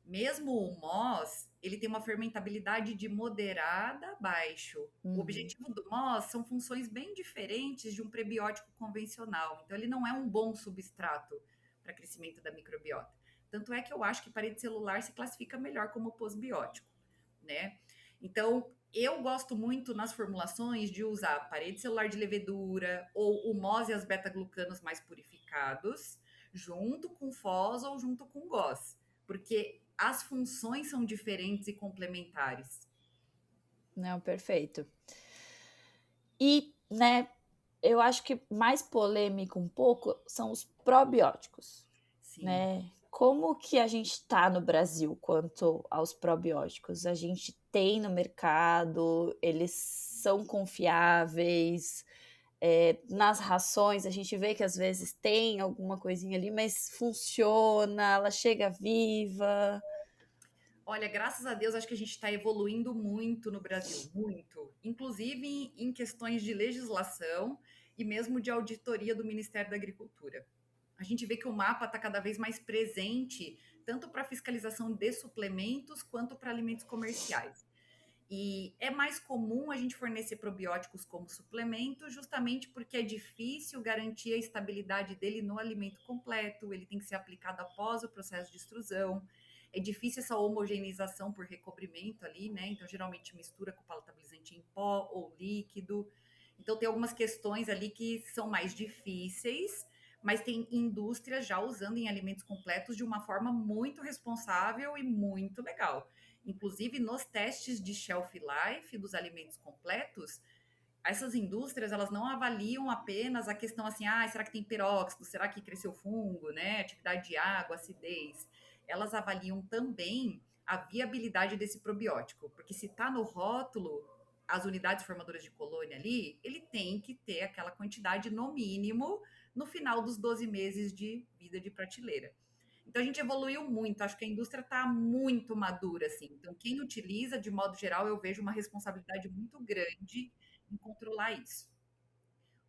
mesmo o MOS, ele tem uma fermentabilidade de moderada a baixo. O Uhum. objetivo do MOS são funções bem diferentes de um prebiótico convencional. Então, ele não é um bom substrato para crescimento da microbiota. Tanto é que eu acho que parede celular se classifica melhor como posbiótico, né? Então, eu gosto muito nas formulações de usar parede celular de levedura ou o MOS e as beta-glucanos mais purificados, junto com FOS ou junto com GOS, porque as funções são diferentes e complementares. Não, perfeito. E, né, eu acho que mais polêmico um pouco são os probióticos, Sim. né? Como que a gente está no Brasil quanto aos probióticos? A gente tem no mercado, eles são confiáveis, nas rações a gente vê que às vezes tem alguma coisinha ali, mas funciona, ela chega viva. Olha, graças a Deus, acho que a gente está evoluindo muito no Brasil, muito. Inclusive em questões de legislação e mesmo de auditoria do Ministério da Agricultura. A gente vê que o mapa está cada vez mais presente, tanto para fiscalização de suplementos quanto para alimentos comerciais. E é mais comum a gente fornecer probióticos como suplemento, justamente porque é difícil garantir a estabilidade dele no alimento completo, ele tem que ser aplicado após o processo de extrusão. É difícil essa homogeneização por recobrimento ali, né? Então, geralmente mistura com palatabilizante em pó ou líquido. Então, tem algumas questões ali que são mais difíceis, mas tem indústrias já usando em alimentos completos de uma forma muito responsável e muito legal. Inclusive, nos testes de shelf life dos alimentos completos, essas indústrias, elas não avaliam apenas a questão assim, será que tem peróxido? Será que cresceu fungo, né? Atividade de água, acidez. Elas avaliam também a viabilidade desse probiótico, porque se está no rótulo, as unidades formadoras de colônia ali, ele tem que ter aquela quantidade no mínimo no final dos 12 meses de vida de prateleira. Então a gente evoluiu muito, acho que a indústria está muito madura, assim. Então, quem utiliza, de modo geral, eu vejo uma responsabilidade muito grande em controlar isso.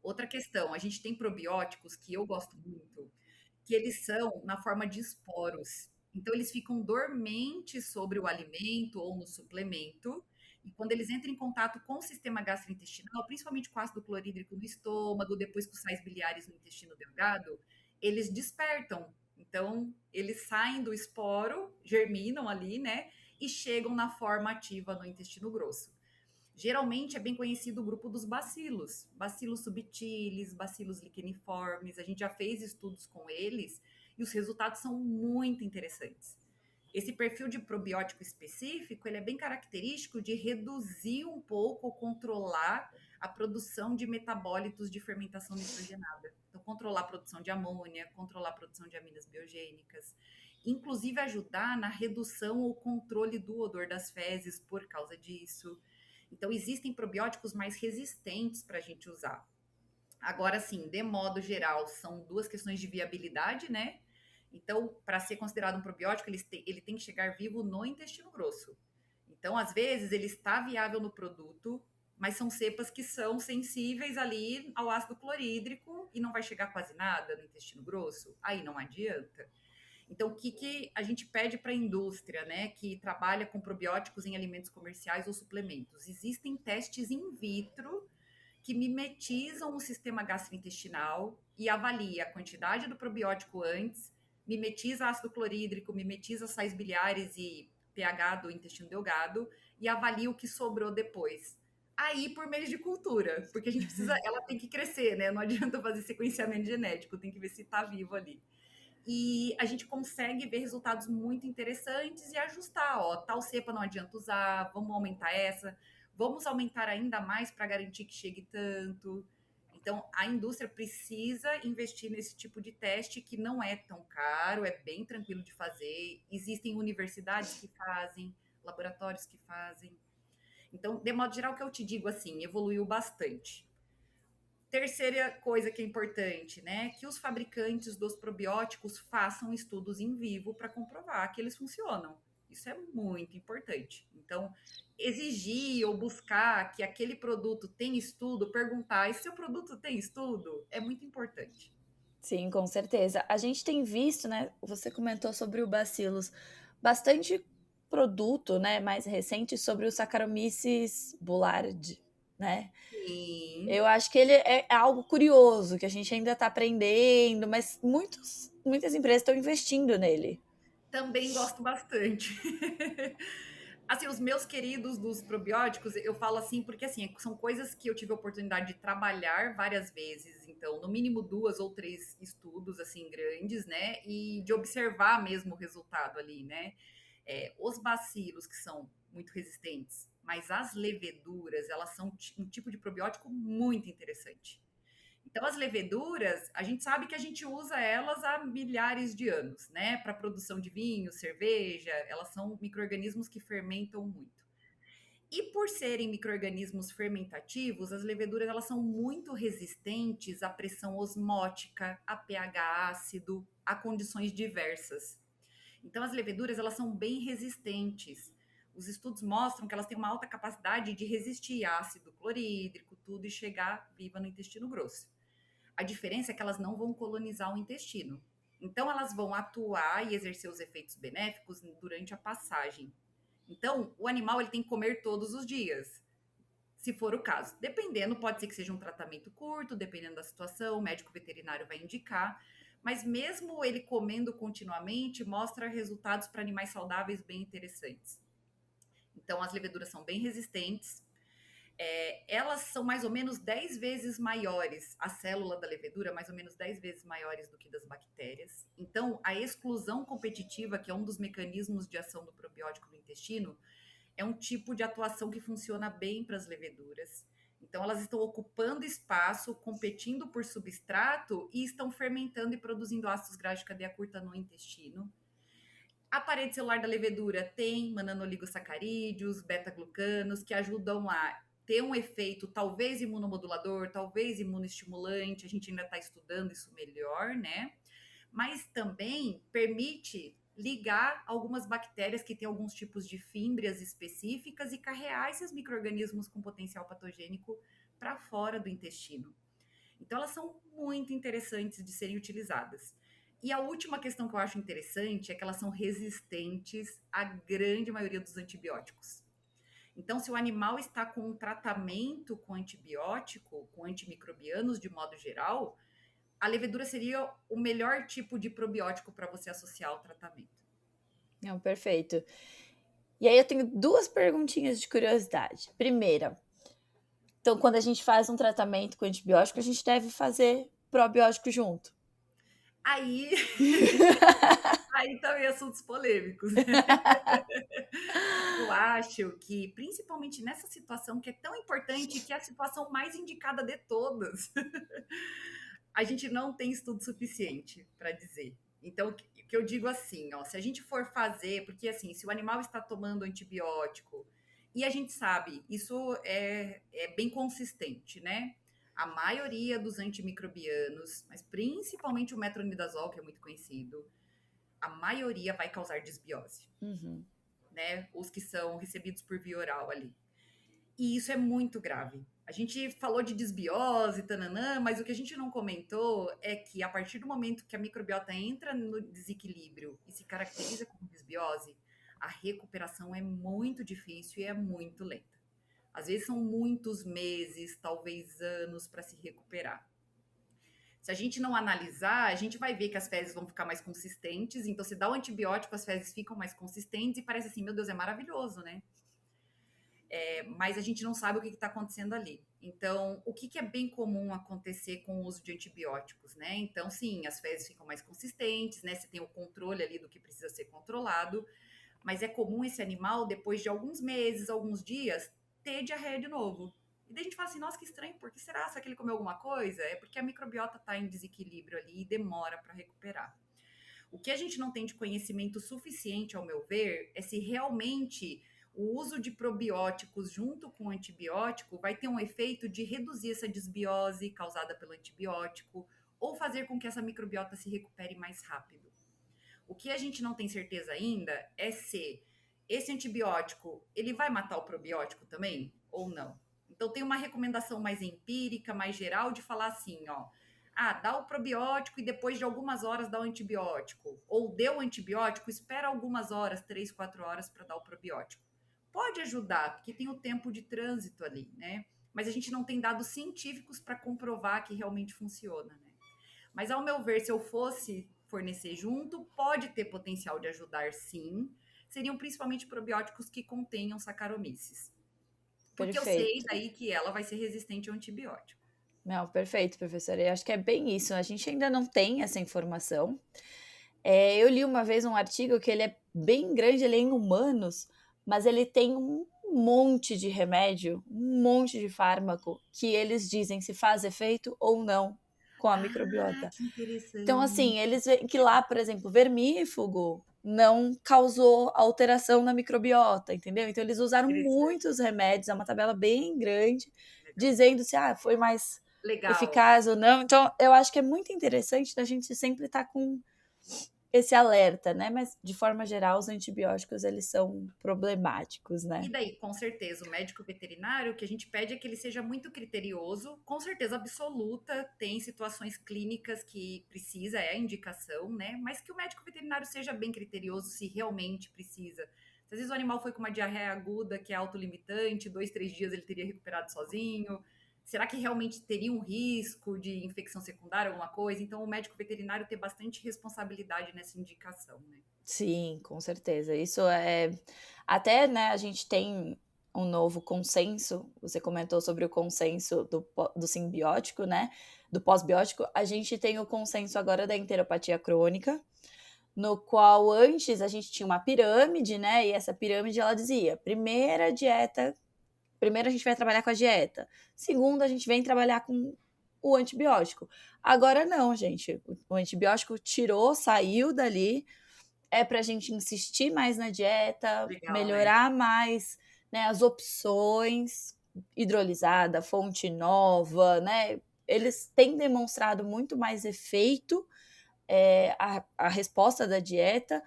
Outra questão, a gente tem probióticos que eu gosto muito, que eles são na forma de esporos. Então, eles ficam dormentes sobre o alimento ou no suplemento, e quando eles entram em contato com o sistema gastrointestinal, principalmente com ácido clorídrico no estômago, depois com sais biliares no intestino delgado, eles despertam. Então, eles saem do esporo, germinam ali, né? E chegam na forma ativa no intestino grosso. Geralmente é bem conhecido o grupo dos bacilos, bacilos subtilis, bacilos licheniformes. A gente já fez estudos com eles e os resultados são muito interessantes. Esse perfil de probiótico específico, ele é bem característico de reduzir um pouco ou controlar a produção de metabólitos de fermentação nitrogenada. Então, controlar a produção de amônia, controlar a produção de aminas biogênicas, inclusive ajudar na redução ou controle do odor das fezes por causa disso. Então, existem probióticos mais resistentes para a gente usar. Agora, sim, de modo geral, são duas questões de viabilidade, né? Então, para ser considerado um probiótico, ele tem que chegar vivo no intestino grosso. Então, às vezes, ele está viável no produto, mas são cepas que são sensíveis ali ao ácido clorídrico e não vai chegar quase nada no intestino grosso. Aí não adianta. Então, o que a gente pede para a indústria, né, que trabalha com probióticos em alimentos comerciais ou suplementos? Existem testes in vitro que mimetizam o sistema gastrointestinal e avalia a quantidade do probiótico antes, mimetiza ácido clorídrico, mimetiza sais biliares e pH do intestino delgado e avalia o que sobrou depois. Aí, por meio de cultura, porque a gente precisa, ela tem que crescer, né? Não adianta fazer sequenciamento genético, tem que ver se está vivo ali. E a gente consegue ver resultados muito interessantes e ajustar, ó, tal cepa não adianta usar, vamos aumentar essa, vamos aumentar ainda mais para garantir que chegue tanto. Então, a indústria precisa investir nesse tipo de teste que não é tão caro, é bem tranquilo de fazer. Existem universidades que fazem, laboratórios que fazem. Então, de modo geral, o que eu te digo assim, evoluiu bastante. Terceira coisa que é importante, né? Que os fabricantes dos probióticos façam estudos em vivo para comprovar que eles funcionam. Isso é muito importante. Então, exigir ou buscar que aquele produto tenha estudo, perguntar, e seu produto tem estudo, é muito importante. Sim, com certeza. A gente tem visto, né? Você comentou sobre o Bacillus, bastante produto, né, mais recente sobre o Saccharomyces boulardii, né? Sim, Eu acho que ele é algo curioso, que a gente ainda está aprendendo, mas muitas empresas estão investindo nele. também gosto bastante. Assim, os meus queridos dos probióticos, eu falo assim porque assim, são coisas que eu tive a oportunidade de trabalhar várias vezes, então, no mínimo 2 ou 3 estudos assim grandes, né? E de observar mesmo o resultado ali, né? Os bacilos que são muito resistentes, mas as leveduras, elas são um tipo de probiótico muito interessante. Então, as leveduras, a gente sabe que a gente usa elas há milhares de anos, né? Para produção de vinho, cerveja, elas são micro-organismos que fermentam muito. E por serem micro-organismos fermentativos, as leveduras elas são muito resistentes à pressão osmótica, a pH ácido, a condições diversas. Então, as leveduras elas são bem resistentes. Os estudos mostram que elas têm uma alta capacidade de resistir a ácido clorídrico, tudo e chegar viva no intestino grosso. A diferença é que elas não vão colonizar o intestino. Então, elas vão atuar e exercer os efeitos benéficos durante a passagem. Então, o animal ele tem que comer todos os dias, se for o caso. Dependendo, pode ser que seja um tratamento curto, dependendo da situação, o médico veterinário vai indicar. Mas mesmo ele comendo continuamente, mostra resultados para animais saudáveis bem interessantes. Então, as leveduras são bem resistentes, elas são mais ou menos 10 vezes maiores, a célula da levedura mais ou menos 10 vezes maiores do que das bactérias. Então, a exclusão competitiva, que é um dos mecanismos de ação do probiótico no intestino, é um tipo de atuação que funciona bem para as leveduras. Então, elas estão ocupando espaço, competindo por substrato e estão fermentando e produzindo ácidos graxos de cadeia curta no intestino. A parede celular da levedura tem mananoligosacarídeos, beta-glucanos, que ajudam a ter um efeito talvez imunomodulador, talvez imunoestimulante. A gente ainda está estudando isso melhor, né? Mas também permite ligar algumas bactérias que têm alguns tipos de fímbrias específicas e carrear esses micro-organismos com potencial patogênico para fora do intestino. Então, elas são muito interessantes de serem utilizadas. E a última questão que eu acho interessante é que elas são resistentes à grande maioria dos antibióticos. Então, se o animal está com um tratamento com antibiótico, com antimicrobianos de modo geral, a levedura seria o melhor tipo de probiótico para você associar ao tratamento. Não, perfeito. E aí eu tenho 2 perguntinhas de curiosidade. Primeira, então quando a gente faz um tratamento com antibiótico, a gente deve fazer probiótico junto. Aí também assuntos polêmicos. Eu acho que, principalmente nessa situação que é tão importante, que é a situação mais indicada de todas, a gente não tem estudo suficiente para dizer. Então, o que eu digo assim, ó, se a gente for fazer, porque assim, se o animal está tomando antibiótico, e a gente sabe, isso é bem consistente, né? A maioria dos antimicrobianos, mas principalmente o metronidazol, que é muito conhecido, a maioria vai causar desbiose, né? Os que são recebidos por via oral ali. E isso é muito grave. A gente falou de desbiose, tananã, mas o que a gente não comentou é que a partir do momento que a microbiota entra no desequilíbrio e se caracteriza como desbiose, a recuperação é muito difícil e é muito lenta. Às vezes são muitos meses, talvez anos, para se recuperar. Se a gente não analisar, a gente vai ver que as fezes vão ficar mais consistentes. Então, se dá o antibiótico, as fezes ficam mais consistentes e parece assim, meu Deus, é maravilhoso, né? Mas a gente não sabe o que está acontecendo ali. Então, o que é bem comum acontecer com o uso de antibióticos, né? Então, sim, as fezes ficam mais consistentes, né? Você tem o controle ali do que precisa ser controlado, mas é comum esse animal, depois de alguns meses, alguns dias, ter diarreia de novo. E daí a gente fala assim, nossa, que estranho, por que será? Será que ele comeu alguma coisa? É porque a microbiota está em desequilíbrio ali e demora para recuperar. O que a gente não tem de conhecimento suficiente, ao meu ver, é se realmente o uso de probióticos junto com o antibiótico vai ter um efeito de reduzir essa desbiose causada pelo antibiótico ou fazer com que essa microbiota se recupere mais rápido. O que a gente não tem certeza ainda é se esse antibiótico, ele vai matar o probiótico também ou não. Então tem uma recomendação mais empírica, mais geral de falar assim, ó, dá o probiótico e depois de algumas horas dá o antibiótico. Ou deu o antibiótico, espera algumas horas, 3, 4 horas para dar o probiótico. Pode ajudar, porque tem o tempo de trânsito ali, né? Mas a gente não tem dados científicos para comprovar que realmente funciona, né? Mas ao meu ver, se eu fosse fornecer junto, pode ter potencial de ajudar sim. Seriam principalmente probióticos que contenham Saccharomyces. Porque eu sei daí que ela vai ser resistente ao antibiótico. Não, perfeito, professora. Eu acho que é bem isso. A gente ainda não tem essa informação. Eu li uma vez um artigo que ele é bem grande, ele é em humanos, mas ele tem um monte de remédio, um monte de fármaco que eles dizem se faz efeito ou não com a microbiota. Que interessante. Então, assim, eles veem que lá, por exemplo, vermífugo não causou alteração na microbiota, entendeu? Então, eles usaram muitos remédios, é uma tabela bem grande, dizendo se foi mais eficaz ou não. Então, eu acho que é muito interessante da gente sempre estar com esse alerta, né? Mas, de forma geral, os antibióticos, eles são problemáticos, né? E daí, com certeza, o médico veterinário, o que a gente pede é que ele seja muito criterioso, com certeza absoluta, tem situações clínicas que precisa, é a indicação, né? Mas que o médico veterinário seja bem criterioso se realmente precisa. Às vezes o animal foi com uma diarreia aguda, que é autolimitante, 2, 3 dias ele teria recuperado sozinho. Será que realmente teria um risco de infecção secundária, alguma coisa? Então, o médico veterinário tem bastante responsabilidade nessa indicação, né? Sim, com certeza. Isso é... Até, né, a gente tem um novo consenso, você comentou sobre o consenso do simbiótico, né, do pós-biótico. A gente tem o consenso agora da enteropatia crônica, no qual antes a gente tinha uma pirâmide, né, e essa pirâmide ela dizia, primeiro a gente vai trabalhar com a dieta, segundo a gente vem trabalhar com o antibiótico. Agora não, gente, o antibiótico saiu dali, é para a gente insistir mais na dieta, Legal, né? melhorar mais, né, as opções, hidrolisada, fonte nova, né? Eles têm demonstrado muito mais efeito a resposta da dieta,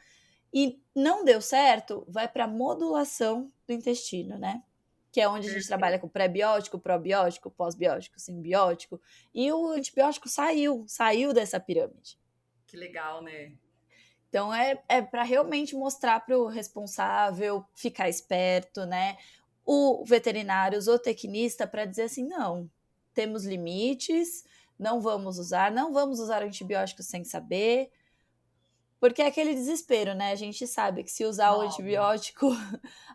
e não deu certo, vai para a modulação do intestino, né? Que é onde a gente trabalha Perfeito. com pré-biótico, probiótico, pós-biótico, simbiótico, e o antibiótico saiu dessa pirâmide. Que legal, né? Então é para realmente mostrar para o responsável ficar esperto, né? O veterinário, o zootecnista, para dizer assim: não, temos limites, não vamos usar antibiótico sem saber, porque é aquele desespero, né? A gente sabe que se usar o Nossa. antibiótico,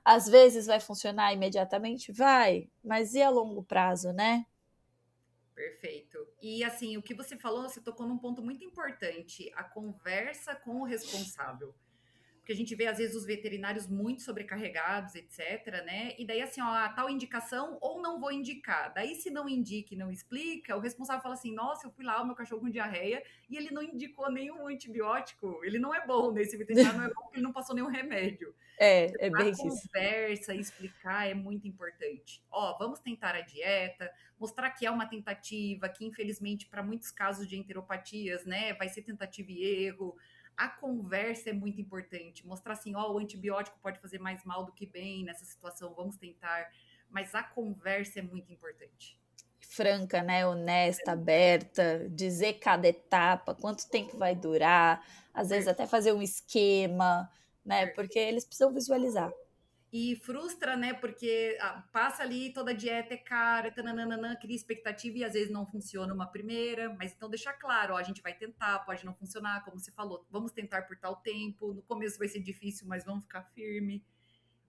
às vezes vai funcionar imediatamente, vai, mas e a longo prazo, né? Perfeito. E assim, o que você falou, você tocou num ponto muito importante, a conversa com o responsável. Porque a gente vê, às vezes, os veterinários muito sobrecarregados, etc, né? E daí, assim, ó, a tal indicação ou não vou indicar. Daí, se não indica e não explica, o responsável fala assim, nossa, eu fui lá, o meu cachorro com diarreia, e ele não indicou nenhum antibiótico. Ele não é bom, né? Esse veterinário não é bom porque ele não passou nenhum remédio. É A bem isso. conversa, explicar é muito importante. Ó, vamos tentar a dieta, mostrar que é uma tentativa, que infelizmente para muitos casos de enteropatias, né, vai ser tentativa e erro. A conversa é muito importante. Mostrar assim, ó, o antibiótico pode fazer mais mal do que bem nessa situação, vamos tentar. Mas a conversa é muito importante. Franca, né? Honesta, aberta, dizer cada etapa, quanto tempo vai durar, às vezes até fazer um esquema, né? Porque eles precisam visualizar. E frustra, né? Porque passa ali, toda a dieta é cara, tananana, cria expectativa e às vezes não funciona uma primeira. Mas então deixar claro, ó, a gente vai tentar, pode não funcionar, como você falou, vamos tentar por tal tempo. No começo vai ser difícil, mas vamos ficar firme.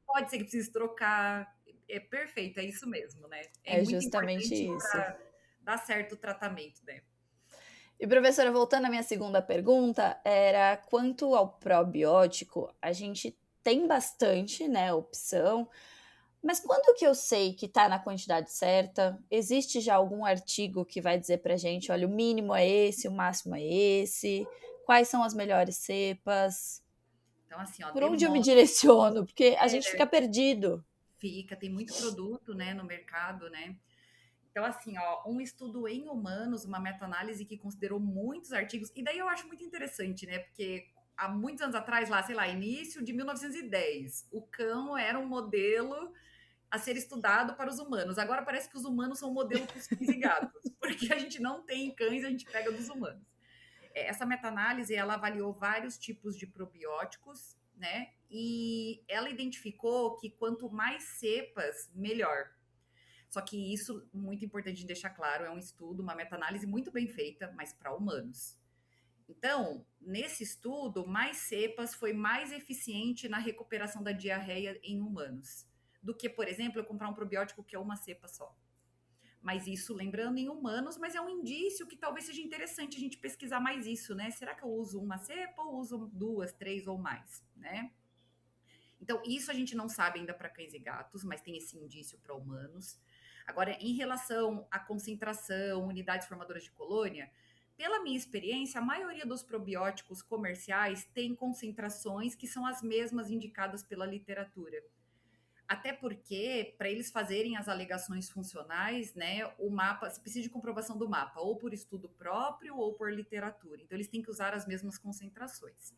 Pode ser que precise trocar. É perfeito, é isso mesmo, né? É É muito justamente importante isso. para dar certo o tratamento, né? E, professora, voltando à minha segunda pergunta, era quanto ao probiótico, a gente tem bastante, né, opção, mas quando que eu sei que está na quantidade certa? Existe já algum artigo que vai dizer pra gente, olha, o mínimo é esse, o máximo é esse? Quais são as melhores cepas? Então, assim, ó, Por onde eu me demora, direciono? Porque a gente fica perdido. fica, tem muito produto, né, no mercado, né? Então, assim, ó, um estudo em humanos, uma meta-análise que considerou muitos artigos, e daí eu acho muito interessante, né? Porque há muitos anos atrás, lá, sei lá, início de 1910, o cão era um modelo a ser estudado para os humanos. Agora parece que os humanos são um modelo para os cães e gatos, porque a gente não tem cães, a gente pega dos humanos. Essa meta-análise, ela avaliou vários tipos de probióticos, né? E ela identificou que quanto mais cepas, melhor. Só que isso, muito importante de deixar claro, é um estudo, uma meta-análise muito bem feita, mas para humanos. Então, nesse estudo, mais cepas foi mais eficiente na recuperação da diarreia em humanos do que, por exemplo, eu comprar um probiótico que é uma cepa só. Mas isso, lembrando, em humanos, mas é um indício que talvez seja interessante a gente pesquisar mais isso, né? Será que eu uso uma cepa ou uso duas, três ou mais, né? Então, isso a gente não sabe ainda para cães e gatos, mas tem esse indício para humanos. Agora, em relação à concentração, unidades formadoras de colônia, pela minha experiência, a maioria dos probióticos comerciais tem concentrações que são as mesmas indicadas pela literatura. Até porque, para eles fazerem as alegações funcionais, né, o mapa, se precisa de comprovação do mapa, ou por estudo próprio ou por literatura. Então, eles têm que usar as mesmas concentrações.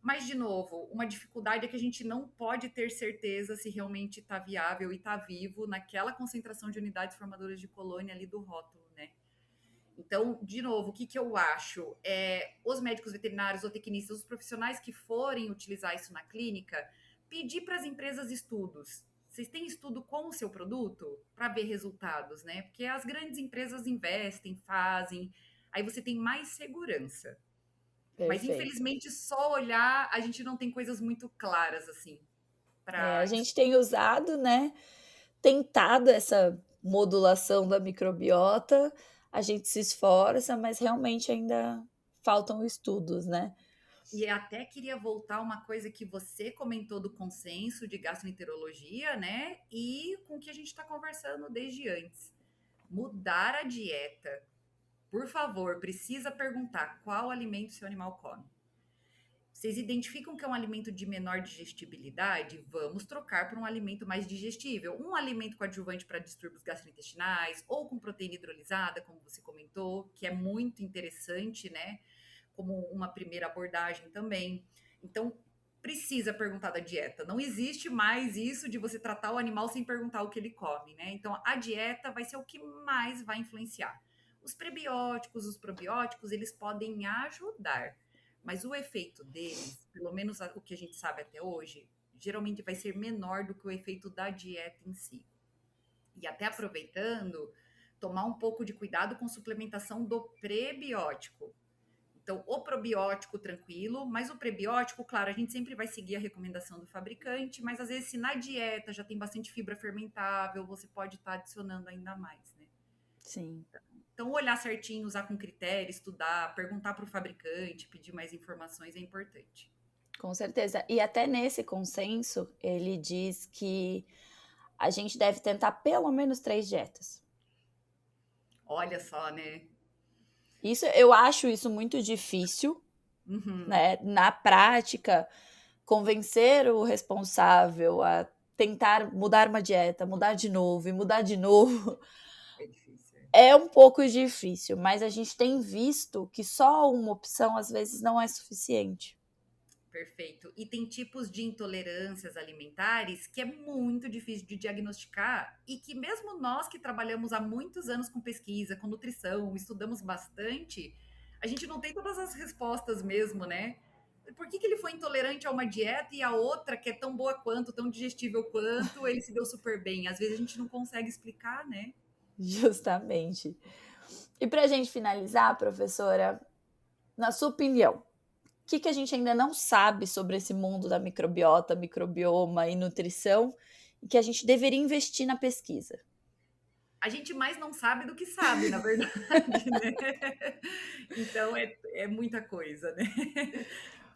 Mas, de novo, uma dificuldade é que a gente não pode ter certeza se realmente está viável e está vivo naquela concentração de unidades formadoras de colônia ali do rótulo, né? Então, de novo, o que, que eu acho? Os médicos veterinários ou tecnistas, os profissionais que forem utilizar isso na clínica, pedir para as empresas estudos. Vocês têm estudo com o seu produto para ver resultados, né? Porque as grandes empresas investem, fazem, aí você tem mais segurança. Mas Perfeito. infelizmente só olhar a gente não tem coisas muito claras assim A para gente tem usado, né, tentado essa modulação da microbiota, a gente se esforça, mas realmente ainda faltam estudos, né? e até queria voltar uma coisa que você comentou do consenso de gastroenterologia, né? E com o que a gente está conversando desde antes. Mudar a dieta. Por favor, precisa perguntar qual alimento seu animal come. Vocês identificam que é um alimento de menor digestibilidade? Vamos trocar por um alimento mais digestível. Um alimento coadjuvante para distúrbios gastrointestinais ou com proteína hidrolisada, como você comentou, que é muito interessante, né? Como uma primeira abordagem também. Então, precisa perguntar da dieta. Não existe mais isso de você tratar o animal sem perguntar o que ele come, né? Então, a dieta vai ser o que mais vai influenciar. Os prebióticos, os probióticos, eles podem ajudar, mas o efeito deles, pelo menos o que a gente sabe até hoje, geralmente vai ser menor do que o efeito da dieta em si. E até aproveitando, tomar um pouco de cuidado com suplementação do prebiótico. Então, o probiótico tranquilo, mas o prebiótico, claro, a gente sempre vai seguir a recomendação do fabricante, mas às vezes se na dieta já tem bastante fibra fermentável, você pode estar adicionando ainda mais, né? Sim. Então, olhar certinho, usar com critério, estudar, perguntar para o fabricante, pedir mais informações é importante. Com certeza. E até nesse consenso, ele diz que a gente deve tentar pelo menos 3 dietas. Olha só, né? Eu acho isso muito difícil, né? Na prática, convencer o responsável a tentar mudar uma dieta, mudar de novo e mudar de novo, É difícil. é um pouco difícil, mas a gente tem visto que só uma opção às vezes não é suficiente. Perfeito. E tem tipos de intolerâncias alimentares que é muito difícil de diagnosticar e que mesmo nós que trabalhamos há muitos anos com pesquisa, com nutrição, estudamos bastante, a gente não tem todas as respostas mesmo, né? Por que ele foi intolerante a uma dieta e a outra, que é tão boa quanto, tão digestível quanto, ele se deu super bem? Às vezes a gente não consegue explicar, né? Justamente. E para a gente finalizar, professora, na sua opinião, o que a gente ainda não sabe sobre esse mundo da microbiota, microbioma e nutrição e que a gente deveria investir na pesquisa? A gente mais não sabe do que sabe, na verdade, né? Então é muita coisa, né?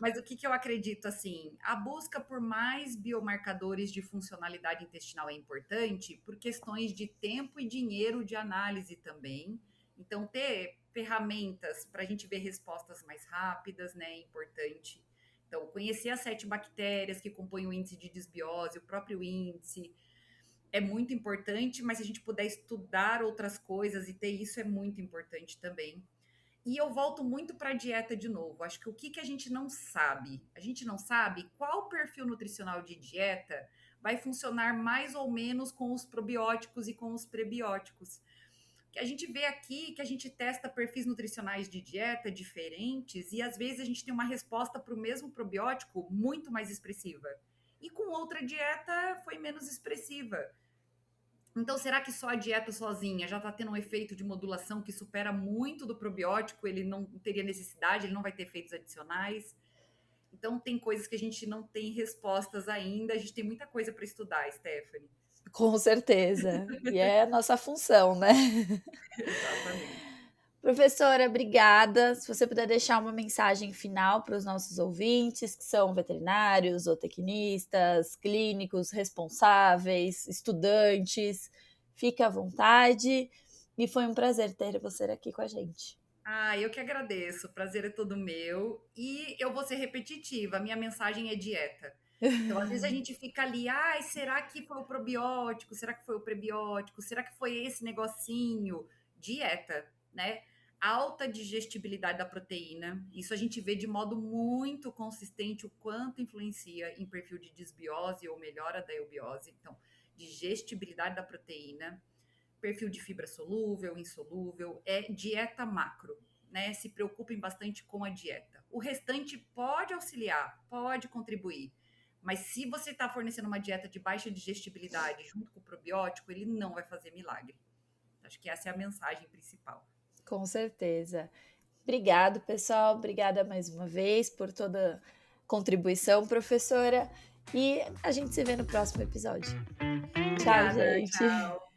Mas o que eu acredito, assim, a busca por mais biomarcadores de funcionalidade intestinal é importante por questões de tempo e dinheiro de análise também. Então, ter ferramentas para a gente ver respostas mais rápidas, né, é importante. Então, conhecer as 7 bactérias que compõem o índice de desbiose, o próprio índice, é muito importante, mas se a gente puder estudar outras coisas e ter isso é muito importante também. E eu volto muito para a dieta de novo. Acho que o que a gente não sabe? A gente não sabe qual perfil nutricional de dieta vai funcionar mais ou menos com os probióticos e com os prebióticos. Que a gente vê aqui que a gente testa perfis nutricionais de dieta diferentes e às vezes a gente tem uma resposta para o mesmo probiótico muito mais expressiva. E com outra dieta foi menos expressiva. Então, será que só a dieta sozinha já está tendo um efeito de modulação que supera muito do probiótico? Ele não teria necessidade, ele não vai ter efeitos adicionais? Então, tem coisas que a gente não tem respostas ainda. A gente tem muita coisa para estudar, Stephanie. Com certeza. E é a nossa função, né? Exatamente. Professora, obrigada. Se você puder deixar uma mensagem final para os nossos ouvintes, que são veterinários, zootecnistas, clínicos, responsáveis, estudantes, fique à vontade. E foi um prazer ter você aqui com a gente. Eu que agradeço. O prazer é todo meu. E eu vou ser repetitiva. A minha mensagem é dieta. Então, às vezes a gente fica ali, será que foi o probiótico? Será que foi o prebiótico? Será que foi esse negocinho? Dieta, né? Alta digestibilidade da proteína. Isso a gente vê de modo muito consistente o quanto influencia em perfil de desbiose ou melhora da eubiose. Então, digestibilidade da proteína, perfil de fibra solúvel, insolúvel, é dieta macro, né? Se preocupem bastante com a dieta. O restante pode auxiliar, pode contribuir. Mas se você está fornecendo uma dieta de baixa digestibilidade junto com o probiótico, ele não vai fazer milagre. Acho que essa é a mensagem principal. Com certeza. Obrigado, pessoal. Obrigada mais uma vez por toda a contribuição, professora. E a gente se vê no próximo episódio. Obrigada, Tchau, gente. Tchau.